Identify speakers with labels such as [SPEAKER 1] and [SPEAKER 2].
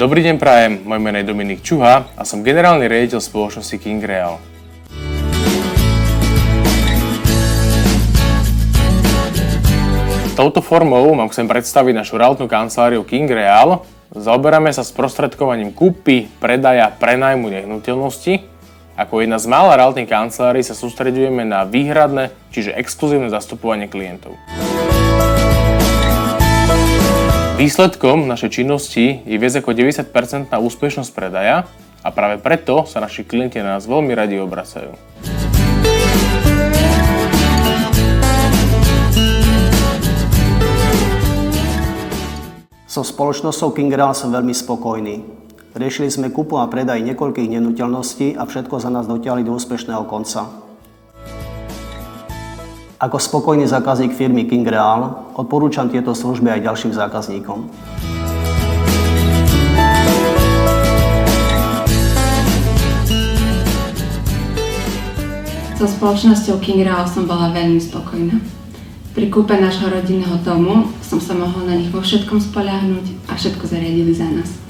[SPEAKER 1] Dobrý deň prajem, moje meno je Dominik Čuha a som generálny riaditeľ spoločnosti King Real. Touto formou vám chcem predstaviť našu realitnú kanceláriu King Real. Zaoberáme sa sprostredkovaním kúpy, predaja, prenajmu nehnuteľnosti. Ako jedna z mála realitných kancelárií sa sústreďujeme na výhradné, čiže exkluzívne zastupovanie klientov. Výsledkom našej činnosti je viac ako 90% úspešnosť predaja a práve preto sa naši klienti na nás veľmi radi obracajú.
[SPEAKER 2] So spoločnosťou King Real som veľmi spokojný. Riešili sme kúpu a predaj niekoľkých nehnuteľností a všetko za nás dotiahli do úspešného konca. Ako spokojný zákazník firmy King Real odporúčam tieto služby aj ďalším zákazníkom.
[SPEAKER 3] So spoločnosťou King Real som bola veľmi spokojná. Pri kúpe nášho rodinného domu som sa mohla na nich vo všetkom spoľahnúť a všetko zariadili za nás.